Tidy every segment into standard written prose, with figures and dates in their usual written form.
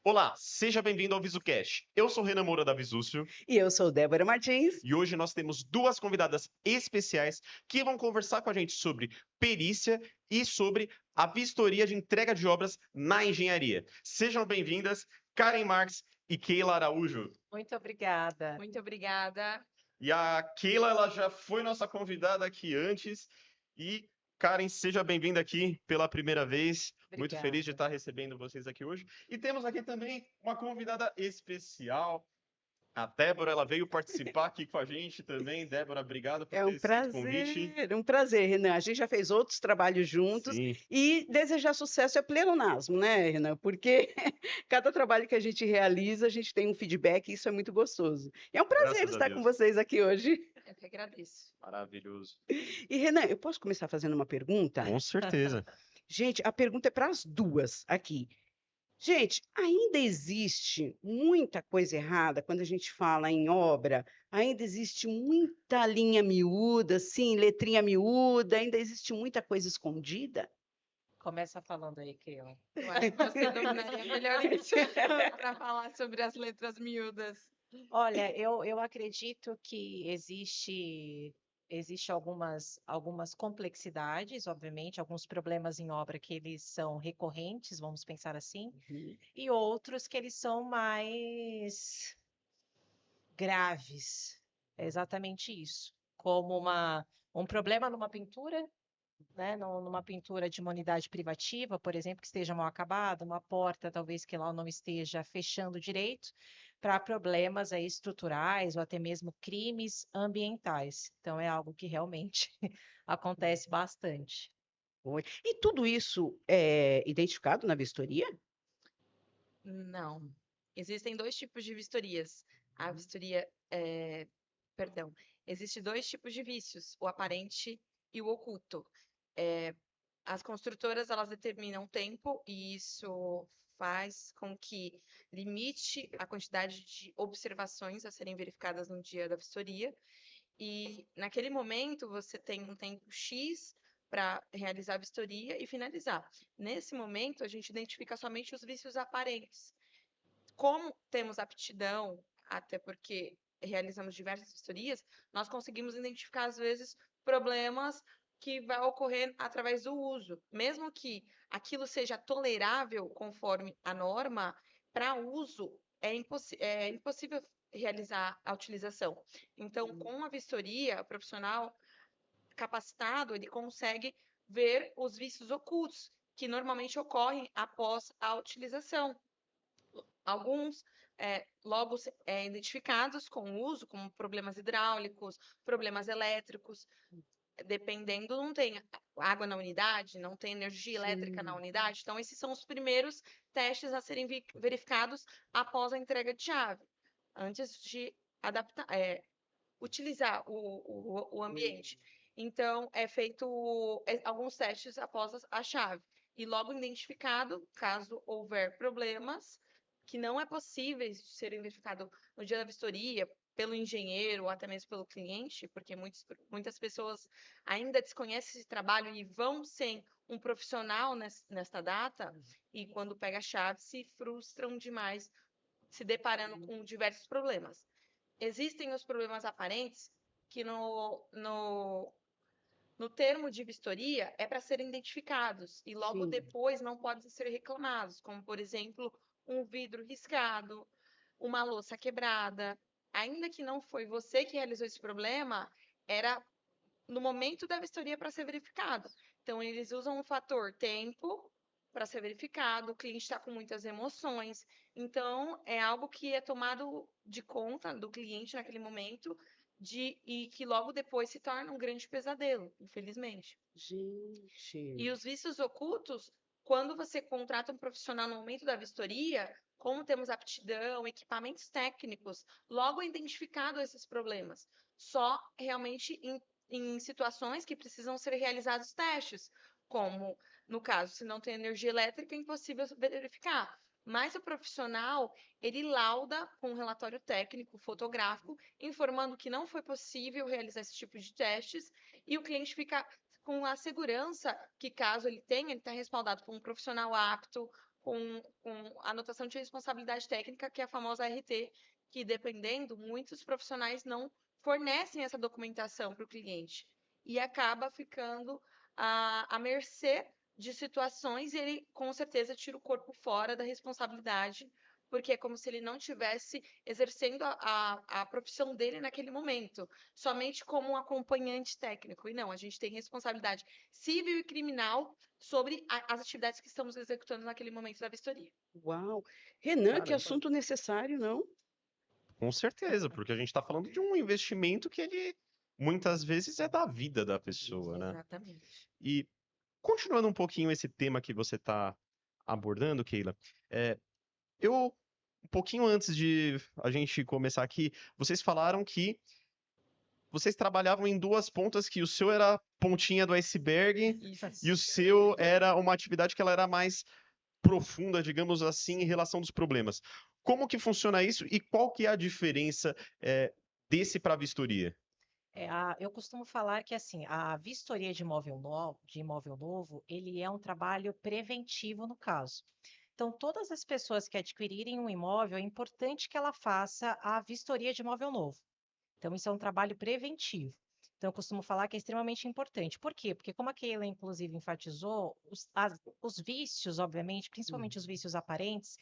Olá, seja bem-vindo ao VisuCast. Eu sou o Renan Moura da Visúcio E eu sou Débora Martins. e hoje nós temos duas convidadas especiais que vão conversar com a gente sobre perícia e sobre a vistoria de entrega de obras na engenharia. Sejam bem-vindas, Karen Marques e Keila Araújo. Muito obrigada. Muito obrigada. E a Keila, ela já foi nossa convidada aqui antes. E, Karen, seja bem-vinda aqui pela primeira vez. Muito Obrigada. feliz de estar recebendo vocês aqui hoje. E temos aqui também uma convidada especial. A Débora, ela veio participar aqui com a gente também. Débora, obrigado por É ter um aceito o convite. prazer, Renan. A gente já fez outros trabalhos juntos Sim, e desejar sucesso é pleonasmo, né, Renan? Porque cada trabalho que a gente realiza, a gente tem um feedback e isso é muito gostoso. É um prazer graças a estar com Deus. vocês aqui hoje. Eu que agradeço. Maravilhoso. E, Renan, eu posso começar fazendo uma pergunta? Com certeza. Gente, a pergunta é para as duas aqui. Gente, ainda existe muita coisa errada quando a gente fala em obra, ainda existe muita linha miúda, sim, letrinha miúda, ainda existe muita coisa escondida. Começa falando aí, Keila. Eu acho que você dominaria melhor isso para falar sobre as letras miúdas. Olha, eu acredito que existe algumas complexidades, obviamente, alguns problemas em obra que eles são recorrentes, vamos pensar assim, e outros que eles são mais graves. É exatamente isso. Como um problema numa pintura, né, numa pintura de uma unidade privativa, por exemplo, que esteja mal acabada, uma porta talvez que lá não esteja fechando direito, para problemas aí estruturais ou até mesmo crimes ambientais. Então é algo que realmente acontece bastante. Oi. E tudo isso é identificado na vistoria? Não. Existem dois tipos de vistorias. A vistoria, perdão, existem dois tipos de vícios, o aparente e o oculto. As construtoras, elas determinam tempo e isso faz com que limite a quantidade de observações a serem verificadas no dia da vistoria. E naquele momento você tem um tempo X para realizar a vistoria e finalizar. Nesse momento, a gente identifica somente os vícios aparentes. Como temos aptidão, até porque realizamos diversas vistorias, nós conseguimos identificar, às vezes, problemas que vai ocorrer através do uso. Mesmo que aquilo seja tolerável conforme a norma, para uso é impossível realizar a utilização. Então, com a vistoria, o profissional capacitado, ele consegue ver os vícios ocultos, que normalmente ocorrem após a utilização. Alguns logo identificados com o uso, como problemas hidráulicos, problemas elétricos, dependendo, não tem água na unidade, não tem energia elétrica na unidade. Então, esses são os primeiros testes a serem verificados após a entrega de chave, antes de adaptar, utilizar o ambiente. Então, é feito alguns testes após a chave. E logo identificado, caso houver problemas, que não é possível serem verificados no dia da vistoria, pelo engenheiro ou até mesmo pelo cliente, porque muitas pessoas ainda desconhecem esse trabalho e vão sem um profissional nesta data, e quando pega a chave se frustram demais, se deparando com diversos problemas. Existem os problemas aparentes que no termo de vistoria é para serem identificados e logo depois não podem ser reclamados, como, por exemplo, um vidro riscado, uma louça quebrada. Ainda que não foi você que realizou esse problema, era no momento da vistoria para ser verificado. Então, eles usam o fator tempo para ser verificado, o cliente está com muitas emoções. Então, é algo que é tomado de conta do cliente naquele momento e que logo depois se torna um grande pesadelo, infelizmente. Gente. E os vícios ocultos, quando você contrata um profissional no momento da vistoria, como temos aptidão, equipamentos técnicos, logo é identificado esses problemas. Só realmente em situações que precisam ser realizados testes, como, no caso, se não tem energia elétrica, é impossível verificar. Mas o profissional, ele lauda com um relatório técnico, fotográfico, informando que não foi possível realizar esse tipo de testes, e o cliente fica com a segurança que, caso ele tenha, ele está respaldado por um profissional apto, com a anotação de responsabilidade técnica, que é a famosa RT, que dependendo, muitos profissionais não fornecem essa documentação para o cliente e acaba ficando à mercê de situações e ele com certeza tira o corpo fora da responsabilidade, porque é como se ele não tivesse exercendo a profissão dele naquele momento, somente como um acompanhante técnico. E não, a gente tem responsabilidade civil e criminal sobre as atividades que estamos executando naquele momento da vistoria. Uau! Renan, que Caramba. assunto necessário, não? Com certeza, porque a gente está falando de um investimento que ele muitas vezes é da vida da pessoa, né? Exatamente. E continuando um pouquinho esse tema que você está abordando, Keila, um pouquinho antes de a gente começar aqui, vocês falaram que vocês trabalhavam em duas pontas, que o seu era a pontinha do iceberg e o seu era uma atividade que ela era mais profunda, digamos assim, em relação dos problemas. Como que funciona isso e qual que é a diferença desse para a vistoria? Eu costumo falar que assim, a vistoria de imóvel novo, ele é um trabalho preventivo no caso. Então, todas as pessoas que adquirirem um imóvel, é importante que ela faça a vistoria de imóvel novo. Então, isso é um trabalho preventivo. Então, eu costumo falar que é extremamente importante. Por quê? Porque, como a Keila, inclusive, enfatizou, os vícios, obviamente, principalmente os vícios aparentes,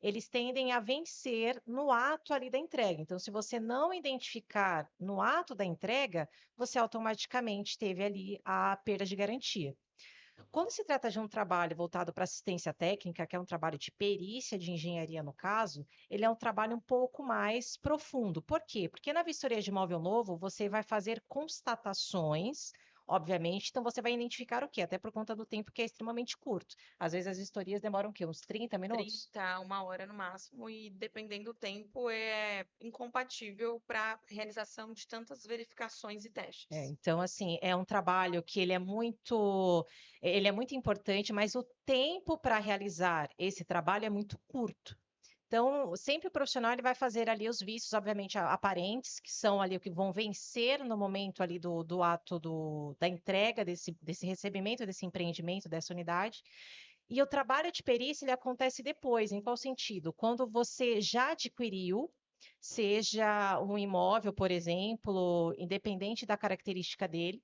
eles tendem a vencer no ato ali da entrega. Então, se você não identificar no ato da entrega, você automaticamente teve ali a perda de garantia. Quando se trata de um trabalho voltado para assistência técnica, que é um trabalho de perícia de engenharia no caso, ele é um trabalho um pouco mais profundo. Por quê? Porque na vistoria de imóvel novo, você vai fazer constatações, obviamente, então você vai identificar o quê? Até por conta do tempo que é extremamente curto. Às vezes as vistorias demoram o quê? Uns 30 minutos? 30, 1 hora no máximo, e dependendo do tempo, é incompatível para realização de tantas verificações e testes. Então, assim, é um trabalho que ele é muito importante, mas o tempo para realizar esse trabalho é muito curto. Então, sempre o profissional ele vai fazer ali os vícios, obviamente, aparentes, que são ali o que vão vencer no momento ali do ato da entrega desse recebimento, desse empreendimento, dessa unidade. E o trabalho de perícia ele acontece depois. Em qual sentido? Quando você já adquiriu, seja um imóvel, por exemplo, independente da característica dele,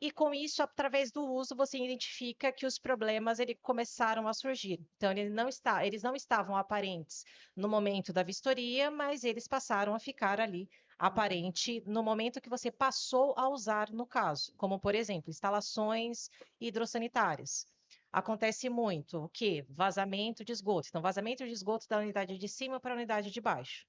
e com isso, através do uso, você identifica que os problemas começaram a surgir. Então, eles não estavam aparentes no momento da vistoria, mas eles passaram a ficar ali aparente no momento que você passou a usar no caso, como, por exemplo, instalações hidrossanitárias. Acontece muito o quê? Vazamento de esgoto. Então, vazamento de esgoto da unidade de cima para a unidade de baixo.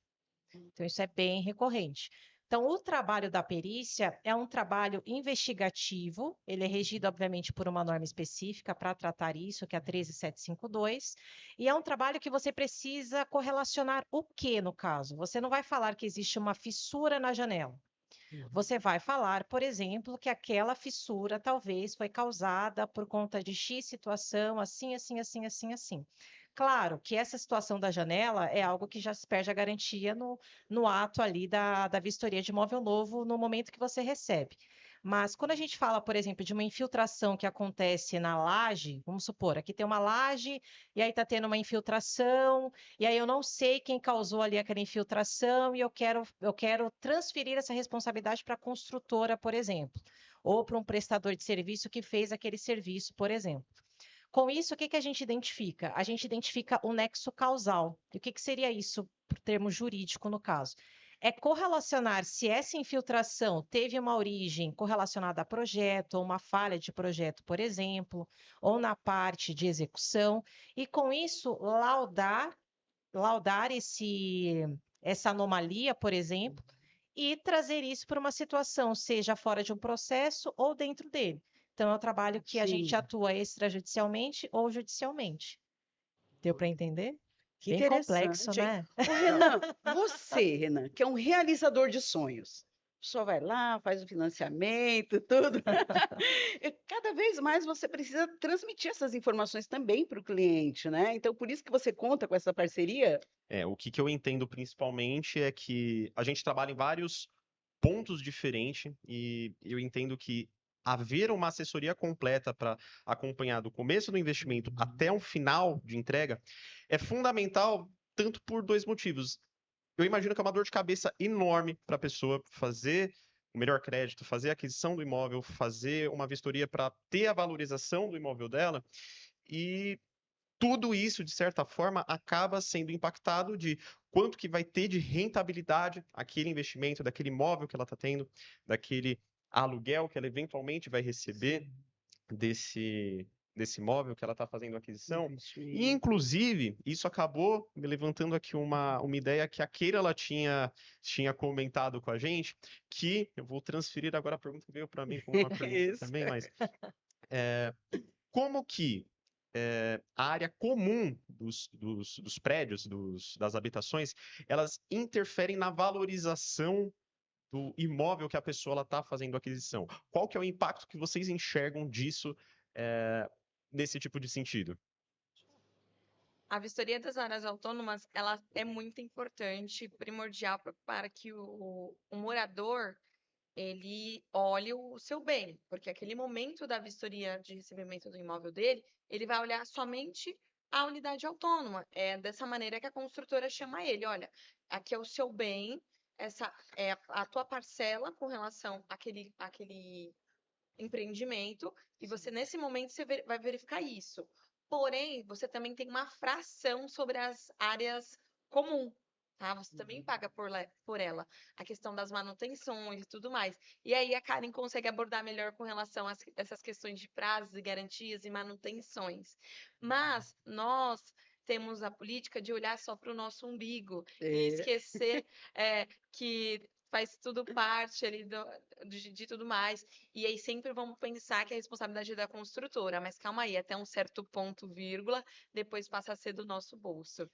Então, isso é bem recorrente. Então, o trabalho da perícia é um trabalho investigativo, ele é regido, obviamente, por uma norma específica para tratar isso, que é a 13752, e é um trabalho que você precisa correlacionar o que, no caso? Você não vai falar que existe uma fissura na janela. Você vai falar, por exemplo, que aquela fissura talvez foi causada por conta de X situação, assim, assim, assim, assim, assim. Claro que essa situação da janela é algo que já se perde a garantia no ato ali da vistoria de imóvel novo no momento que você recebe. Mas quando a gente fala, por exemplo, de uma infiltração que acontece na laje, vamos supor, aqui tem uma laje e aí está tendo uma infiltração, e aí eu não sei quem causou ali aquela infiltração e eu quero transferir essa responsabilidade para a construtora, por exemplo, ou para um prestador de serviço que fez aquele serviço, por exemplo. Com isso, o que a gente identifica? A gente identifica o nexo causal. E o que seria isso, por termo jurídico, no caso? É correlacionar se essa infiltração teve uma origem correlacionada a projeto, ou uma falha de projeto, por exemplo, ou na parte de execução, e com isso laudar essa anomalia, por exemplo, e trazer isso para uma situação, seja fora de um processo ou dentro dele. Então, é um trabalho que a gente Sim. atua extrajudicialmente ou judicialmente. Deu para entender? Que Bem complexo, interessante, hein? né? Ô, Renan, você, Renan, que é um realizador de sonhos, só vai lá, faz o financiamento, tudo. E cada vez mais você precisa transmitir essas informações também para o cliente, né? Então, por isso que você conta com essa parceria? O que eu entendo principalmente é que a gente trabalha em vários pontos diferentes e eu entendo que haver uma assessoria completa para acompanhar do começo do investimento até o final de entrega é fundamental, tanto por dois motivos. Eu imagino que é uma dor de cabeça enorme para a pessoa fazer o melhor crédito, fazer a aquisição do imóvel, fazer uma vistoria para ter a valorização do imóvel dela, e tudo isso, de certa forma, acaba sendo impactado de quanto que vai ter de rentabilidade aquele investimento, daquele imóvel que ela está tendo, daquele aluguel que ela eventualmente vai receber desse imóvel que ela está fazendo a aquisição. E, inclusive, isso acabou me levantando aqui uma ideia que a Keira ela tinha comentado com a gente, que eu vou transferir agora a pergunta que veio para mim como uma pergunta Isso. também, mas como que a área comum dos prédios, das habitações, elas interferem na valorização do imóvel que a pessoa está fazendo a aquisição? Qual que é o impacto que vocês enxergam disso nesse tipo de sentido? A vistoria das áreas autônomas, ela é muito importante, primordial para que o morador ele olhe o seu bem, porque aquele momento da vistoria de recebimento do imóvel dele, ele vai olhar somente a unidade autônoma. É dessa maneira que a construtora chama ele, olha, aqui é o seu bem, essa é a tua parcela com relação àquele empreendimento, e você, nesse momento, vai verificar isso. Porém, você também tem uma fração sobre as áreas comuns, tá? Você também paga por ela. A questão das manutenções e tudo mais. E aí a Karen consegue abordar melhor com relação a essas questões de prazos e garantias e manutenções. Mas nós temos a política de olhar só para o nosso umbigo e esquecer que faz tudo parte ali de tudo mais. E aí sempre vamos pensar que é a responsabilidade é da construtora, mas calma aí, até um certo ponto, vírgula, depois passa a ser do nosso bolso.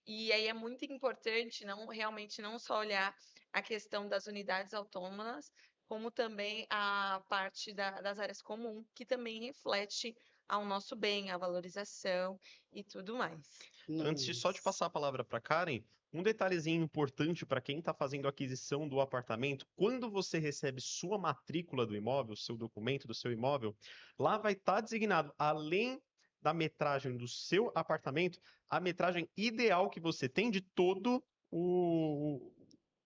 E aí é muito importante realmente não só olhar a questão das unidades autônomas, como também a parte das áreas comuns, que também reflete ao nosso bem, a valorização e tudo mais. Antes de só de passar a palavra para Karen, um detalhezinho importante para quem está fazendo a aquisição do apartamento: quando você recebe sua matrícula do imóvel, seu documento do seu imóvel, lá vai estar designado, além da metragem do seu apartamento, a metragem ideal que você tem de todo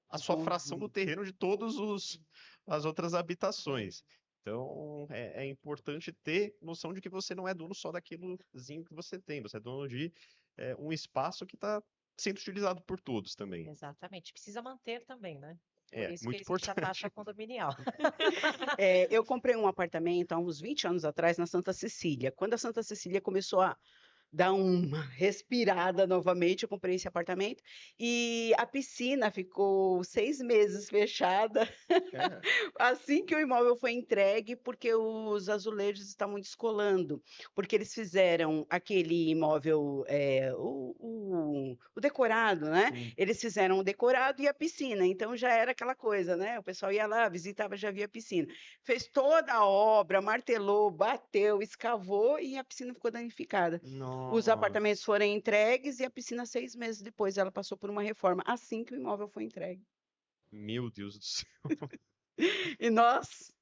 a sua fração do terreno de todas as outras habitações. Então, é importante ter noção de que você não é dono só daquilozinho que você tem, você é dono de um espaço que está sendo utilizado por todos também. Exatamente. Precisa manter também, né? Por isso Muito que existe a importante. taxa condominial. Eu comprei um apartamento há uns 20 anos atrás na Santa Cecília. Quando a Santa Cecília começou a dar uma respirada novamente, eu comprei esse apartamento e a piscina ficou 6 meses fechada assim que o imóvel foi entregue, porque os azulejos estavam descolando, porque eles fizeram aquele imóvel, o decorado, né? Sim. Eles fizeram o decorado e a piscina, então já era aquela coisa, né? O pessoal ia lá, visitava, já via a piscina. Fez toda a obra, martelou, bateu, escavou e a piscina ficou danificada. Os apartamentos Nossa. foram entregues e a piscina, 6 meses depois, ela passou por uma reforma, assim que o imóvel foi entregue. Meu Deus do céu. E nós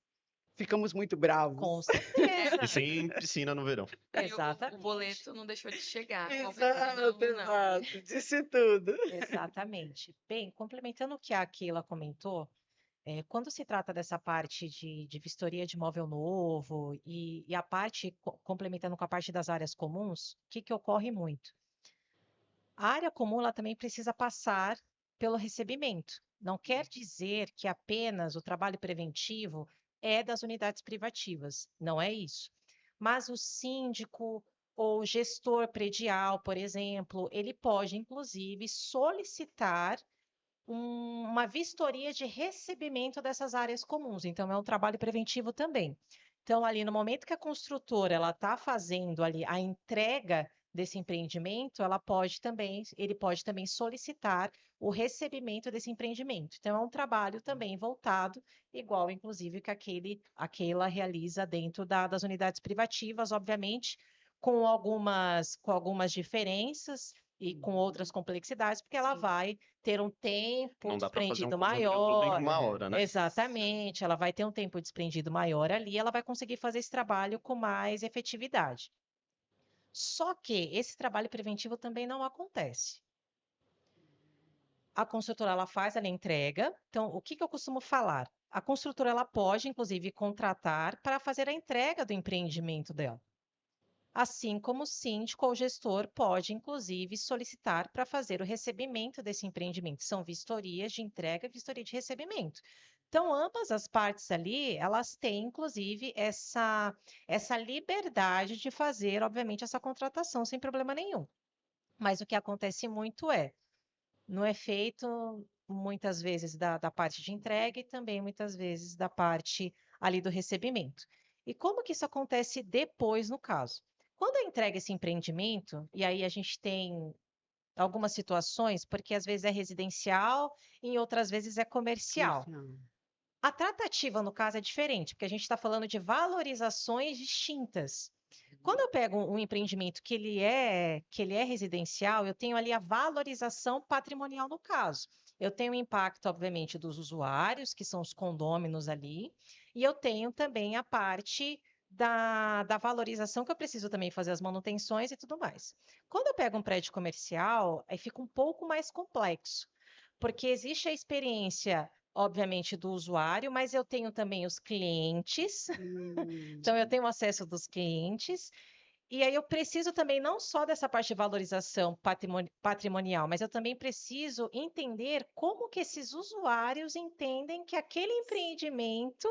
ficamos muito bravos. Com certeza. E sem piscina no verão. E Exatamente. o boleto não deixou de chegar. Exato, disse tudo. Exatamente. Bem, complementando o que a Keila comentou, quando se trata dessa parte de vistoria de imóvel novo e a parte, complementando com a parte das áreas comuns, o que ocorre muito? A área comum ela também precisa passar pelo recebimento. Não quer dizer que apenas o trabalho preventivo é das unidades privativas, não é isso. Mas o síndico ou gestor predial, por exemplo, ele pode, inclusive, solicitar uma vistoria de recebimento dessas áreas comuns. Então, é um trabalho preventivo também. Então, ali no momento que a construtora ela está fazendo ali a entrega desse empreendimento, ele pode também solicitar o recebimento desse empreendimento. Então, é um trabalho também voltado, igual, inclusive, que aquela realiza dentro das unidades privativas, obviamente, com algumas diferenças e com outras complexidades, porque ela Sim. vai ter um tempo Não dá para fazer um desprendido conjunto todo em maior. uma hora, né? Exatamente, ela vai ter um tempo desprendido maior ali, ela vai conseguir fazer esse trabalho com mais efetividade. Só que esse trabalho preventivo também não acontece. A construtora ela faz, ela entrega. Então, o que eu costumo falar? A construtora ela pode, inclusive, contratar para fazer a entrega do empreendimento dela. Assim como o síndico ou gestor pode, inclusive, solicitar para fazer o recebimento desse empreendimento. São vistorias de entrega e vistoria de recebimento. Então, ambas as partes ali, elas têm, inclusive, essa liberdade de fazer, obviamente, essa contratação sem problema nenhum. Mas o que acontece muito não é feito muitas vezes da parte de entrega e também muitas vezes da parte ali do recebimento. E como que isso acontece depois no caso? Quando eu entrego esse empreendimento, e aí a gente tem algumas situações, porque às vezes é residencial e em outras vezes é comercial. A tratativa, no caso, é diferente, porque a gente está falando de valorizações distintas. Quando eu pego um empreendimento que ele é residencial, eu tenho ali a valorização patrimonial no caso. Eu tenho o impacto, obviamente, dos usuários, que são os condôminos ali, e eu tenho também a parte da valorização, que eu preciso também fazer as manutenções e tudo mais. Quando eu pego um prédio comercial, aí fica um pouco mais complexo, porque existe a experiência, obviamente, do usuário, mas eu tenho também os clientes, então eu tenho acesso dos clientes, e aí eu preciso também não só dessa parte de valorização patrimonial, mas eu também preciso entender como que esses usuários entendem que aquele empreendimento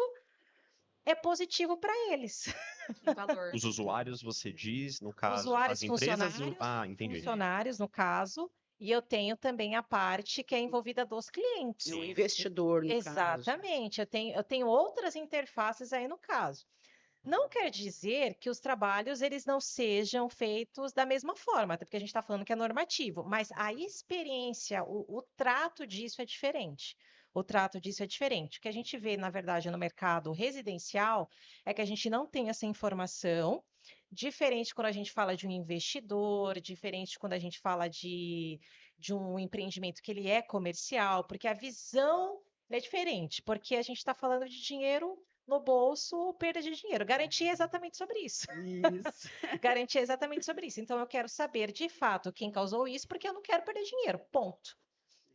é positivo para eles. Tem valor. Os usuários, você diz, no caso, Usuários, as empresas. Entendi. funcionários, no caso, e eu tenho também a parte que é envolvida dos clientes. O investidor, no caso. Exatamente, eu tenho outras interfaces aí no caso. Não quer dizer que os trabalhos eles não sejam feitos da mesma forma, até porque a gente está falando que é normativo, mas a experiência, o trato disso é diferente. O trato disso é diferente. O que a gente vê, na verdade, no mercado residencial é que a gente não tem essa informação, diferente quando a gente fala de um investidor, diferente quando a gente fala de um empreendimento que ele é comercial, porque a visão é diferente, porque a gente está falando de dinheiro no bolso ou perda de dinheiro. Garantia é exatamente sobre isso. Isso. Garantia é exatamente sobre isso. Então, eu quero saber, de fato, quem causou isso, porque eu não quero perder dinheiro. Ponto.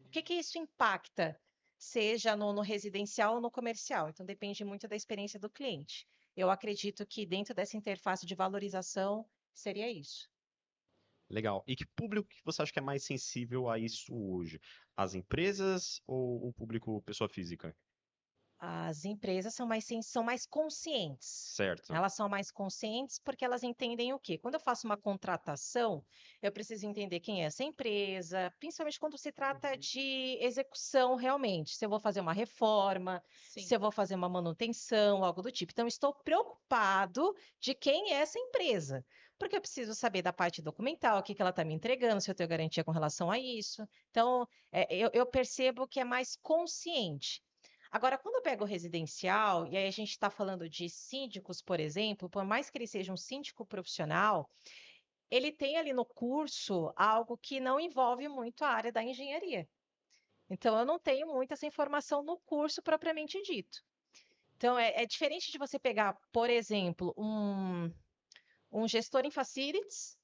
O que isso impacta, seja no residencial ou no comercial? Então, depende muito da experiência do cliente. Eu acredito que dentro dessa interface de valorização, seria isso. Legal. E que público que você acha que é mais sensível a isso hoje? As empresas ou o público pessoa física? As empresas são mais conscientes. Certo. Elas são mais conscientes porque elas entendem o quê? Quando eu faço uma contratação, eu preciso entender quem é essa empresa, principalmente quando se trata de execução realmente. Se eu vou fazer uma reforma, Sim. se eu vou fazer uma manutenção, algo do tipo. Então, estou preocupado de quem é essa empresa. Porque eu preciso saber da parte documental, o que ela está me entregando, se eu tenho garantia com relação a isso. Então, eu percebo que é mais consciente. Agora, quando eu pego o residencial, e aí a gente está falando de síndicos, por exemplo, por mais que ele seja um síndico profissional, ele tem ali no curso algo que não envolve muito a área da engenharia. Então, eu não tenho muita essa informação no curso propriamente dito. Então, é diferente de você pegar, por exemplo, um gestor em facilities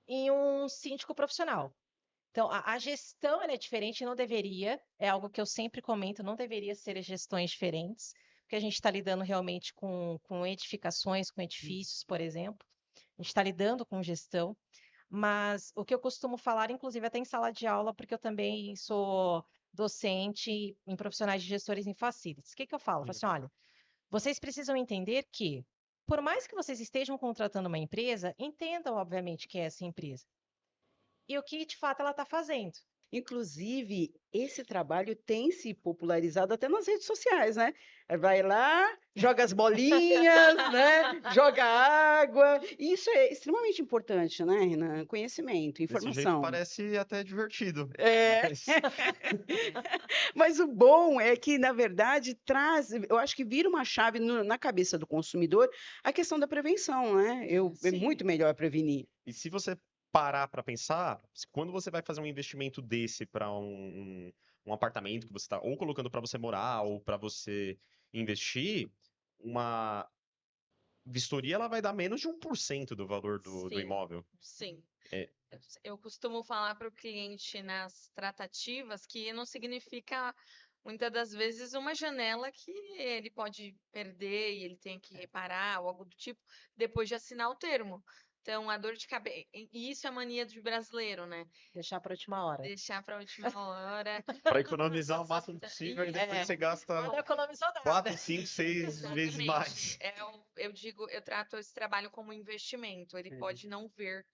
e um síndico profissional. Então, a gestão ela é diferente, não deveria, é algo que eu sempre comento, não deveria ser gestões diferentes, porque a gente está lidando realmente com edificações, com edifícios, por exemplo. A gente está lidando com gestão, mas o que eu costumo falar, inclusive até em sala de aula, porque eu também sou docente em profissionais de gestores em facilities. O que eu falo? Eu falo assim, olha, vocês precisam entender que, por mais que vocês estejam contratando uma empresa, entendam, obviamente, que é essa empresa e o que de fato ela está fazendo. Inclusive, esse trabalho tem se popularizado até nas redes sociais, né? Vai lá, joga as bolinhas, né? Joga água. Isso é extremamente importante, né, Renan? Conhecimento, Desse jeito informação. parece até divertido. É. Mas Mas o bom é que, na verdade, eu acho que vira uma chave na cabeça do consumidor a questão da prevenção, né? É Sim. muito melhor prevenir. E se você parar para pensar, quando você vai fazer um investimento desse para um apartamento que você está ou colocando para você morar ou para você investir, uma vistoria ela vai dar menos de 1% do valor do Sim, imóvel. sim. É, Eu costumo falar para o cliente nas tratativas que não significa, muitas das vezes, uma janela que ele pode perder e ele tem que reparar ou algo do tipo, depois de assinar o termo. Então, a dor de cabeça. E isso é mania de brasileiro, né? Deixar para a última hora. Deixar para a última hora. para economizar o máximo possível e depois É. você gasta Não economizou nada. 4, 5, 6 vezes mais. Exatamente. Eu digo, eu trato esse trabalho como investimento. Ele pode não ver.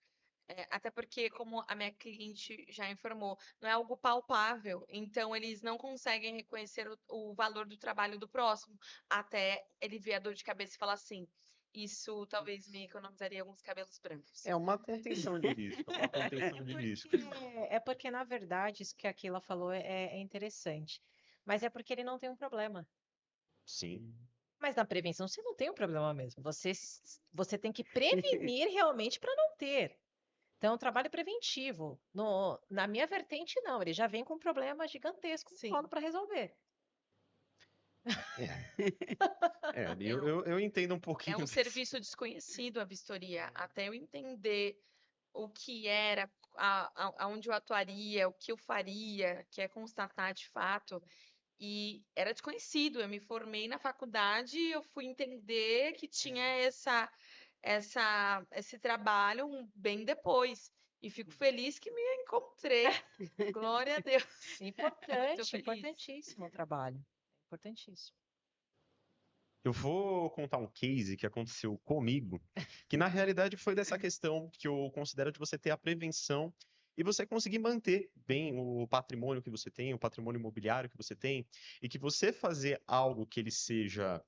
Até porque, como a minha cliente já informou, não é algo palpável, então eles não conseguem reconhecer o valor do trabalho do próximo, até ele ver a dor de cabeça e falar assim: isso talvez me economizaria alguns cabelos brancos. É uma contenção de risco, é uma contenção de risco. É porque, na verdade, isso que a Keila falou é interessante. Mas é porque ele não tem um problema. Sim. Mas na prevenção você não tem um problema mesmo. Você tem que prevenir realmente para não ter. Então, é um trabalho preventivo. Na minha vertente, não. Ele já vem com um problema gigantesco no Sim. colo para resolver. Eu entendo um É pouquinho um desse. serviço desconhecido a vistoria, até eu entender o que era, aonde eu atuaria, o que eu faria, que é constatar de fato. E era desconhecido. Eu me formei na faculdade e eu fui entender que tinha esse trabalho bem depois. E fico feliz que me encontrei. Glória a Deus. Tô Importante, feliz. importantíssimo o trabalho. Importantíssimo. Eu vou contar um case que aconteceu comigo, que na realidade foi dessa questão que eu considero de você ter a prevenção e você conseguir manter bem o patrimônio que você tem, o patrimônio imobiliário que você tem, e que você fazer algo que ele seja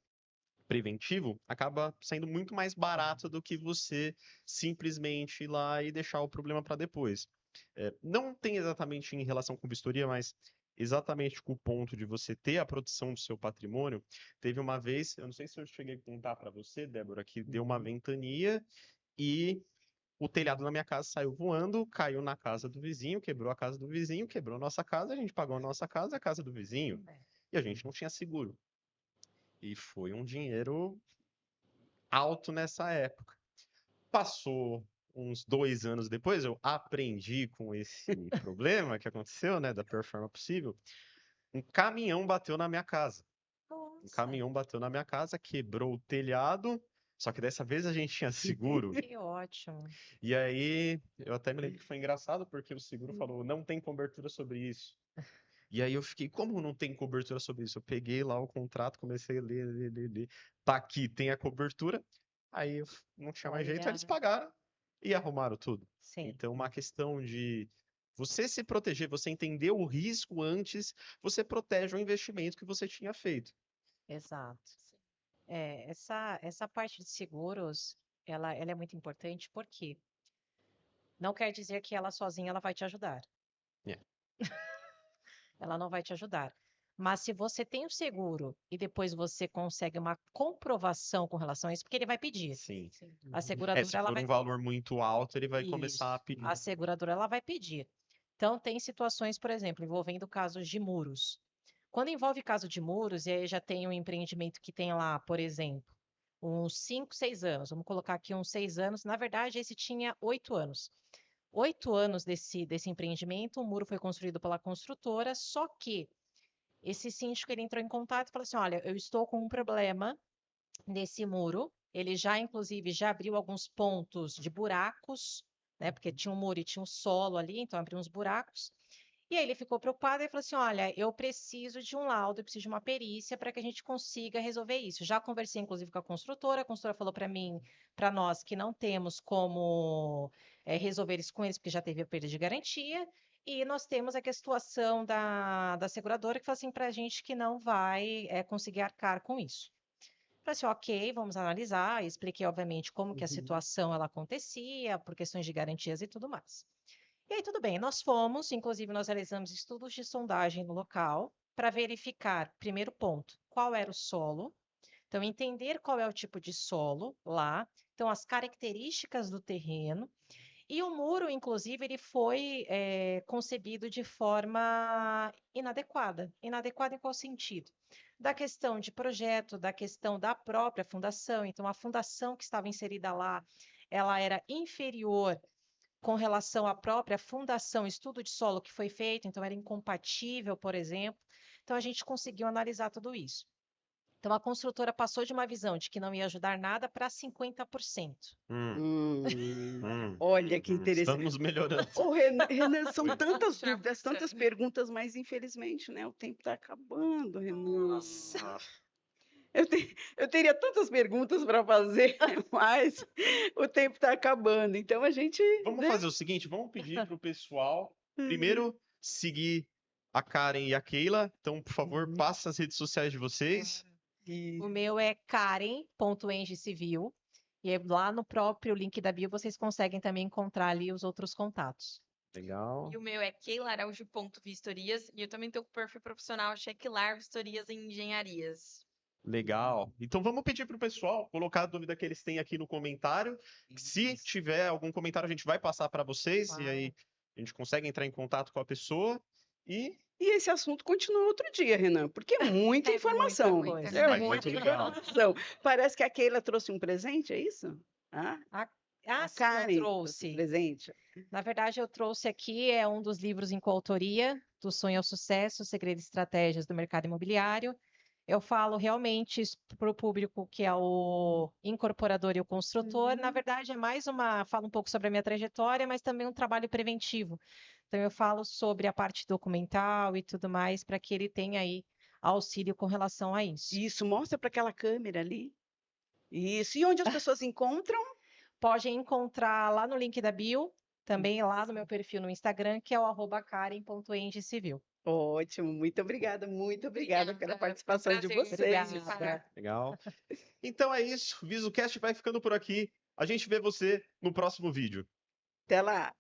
preventivo acaba saindo muito mais barato do que você simplesmente ir lá e deixar o problema para depois. Não tem exatamente em relação com vistoria, mas exatamente com o ponto de você ter a proteção do seu patrimônio. Teve uma vez, eu não sei se eu cheguei a contar para você, Débora, que deu uma ventania e o telhado da minha casa saiu voando, caiu na casa do vizinho, quebrou a casa do vizinho, quebrou a nossa casa, a gente pagou a nossa casa, a casa do vizinho, e a gente não tinha seguro. E foi um dinheiro alto nessa época. Passou uns 2 anos depois, eu aprendi com esse problema que aconteceu, né, da pior forma possível. Um caminhão bateu na minha casa. Um Nossa, caminhão bateu na minha casa, quebrou o telhado, só que dessa vez a gente tinha seguro. que ótimo. E aí, eu até me lembro que foi engraçado, porque o seguro falou, não tem cobertura sobre isso. E aí eu fiquei, como não tem cobertura sobre isso? Eu peguei lá o contrato, comecei a ler. Tá aqui, tem a cobertura. Aí não tinha mais jeito, Olha, eles pagaram e arrumaram tudo. sim, Então, uma questão de você se proteger, você entender o risco antes, você protege o investimento que você tinha feito. exato. Essa parte de seguros, ela é muito importante porque não quer dizer que ela sozinha ela vai te ajudar. É. Ela não vai te ajudar. Mas se você tem o seguro e depois você consegue uma comprovação com relação a isso, porque ele vai pedir. Sim. A Se seguradora ela for vai um valor muito alto, ele vai Isso. começar a pedir. A seguradora ela vai pedir. Então tem situações, por exemplo, envolvendo casos de muros. Quando envolve caso de muros, e aí já tem um empreendimento que tem lá, por exemplo, uns 5, 6 anos. Vamos colocar aqui uns 6 anos. Na verdade, esse tinha 8 anos. 8 anos desse empreendimento, o muro foi construído pela construtora, só que esse síndico ele entrou em contato e falou assim: olha, eu estou com um problema nesse muro. Ele já, inclusive, já abriu alguns pontos de buracos, né? Porque tinha um muro e tinha um solo ali, então abriu uns buracos. E aí ele ficou preocupado e falou assim: olha, eu preciso de um laudo, eu preciso de uma perícia para que a gente consiga resolver isso. Já conversei, inclusive, com a construtora falou para mim, para nós, que não temos como resolver isso com eles, porque já teve a perda de garantia. E nós temos aqui a situação da seguradora que fala assim para a gente que não vai conseguir arcar com isso. Falei assim, ok, vamos analisar. Expliquei, obviamente, como que a situação ela acontecia, por questões de garantias e tudo mais. E aí, tudo bem, nós fomos, inclusive, nós realizamos estudos de sondagem no local para verificar, primeiro ponto, qual era o solo. Então, entender qual é o tipo de solo lá, então, as características do terreno. E o muro, inclusive, ele foi concebido de forma inadequada. Inadequada em qual sentido? Da questão de projeto, da questão da própria fundação. Então, a fundação que estava inserida lá, ela era inferior com relação à própria fundação, estudo de solo que foi feito, então era incompatível, por exemplo. Então, a gente conseguiu analisar tudo isso. Então, a construtora passou de uma visão de que não ia ajudar nada para 50%. Hum, Olha que interessante. Estamos melhorando. Ô, Renan, são Oi. tantas Tirar dúvidas, tantas puxando. perguntas, mas infelizmente, né, o tempo está acabando, Renan. Nossa. Eu teria tantas perguntas para fazer, mas o tempo está acabando. Então a gente, Vamos né? fazer o seguinte, vamos pedir pro pessoal primeiro seguir a Karen e a Keila. Então, por favor, passa as redes sociais de vocês. O meu é karen.engcivil. E aí, lá no próprio link da bio vocês conseguem também encontrar ali os outros contatos. Legal. E o meu é keilaraújo.vistorias. E eu também tenho o perfil profissional Chequilar Vistorias em Engenharias. Legal. Então vamos pedir pro pessoal colocar a dúvida que eles têm aqui no comentário. Se tiver algum comentário, a gente vai passar para vocês e aí a gente consegue entrar em contato com a pessoa e E esse assunto continua outro dia, Renan, porque é muita É informação. muita coisa. É Mas muita muito legal. informação. Parece que a Keila trouxe um presente, é isso? Ah, a Sim, eu Karen trouxe um trouxe. presente. Na verdade, eu trouxe aqui um dos livros em coautoria, Do Sonho ao Sucesso, Segredos e Estratégias do Mercado Imobiliário. Eu falo realmente para o público que é o incorporador e o construtor. Na verdade, é mais falo um pouco sobre a minha trajetória, mas também um trabalho preventivo. Então, eu falo sobre a parte documental e tudo mais, para que ele tenha aí auxílio com relação a isso. Isso, mostra para aquela câmera ali. Isso. E onde as pessoas encontram? Pode encontrar lá no link da bio, também lá no meu perfil no Instagram, que é o @karen.engcivil. Ótimo, muito obrigada Obrigada, pela foi um participação de prazer vocês. Obrigada. legal. Então é isso. O VisuCast vai ficando por aqui. A gente vê você no próximo vídeo. Até lá.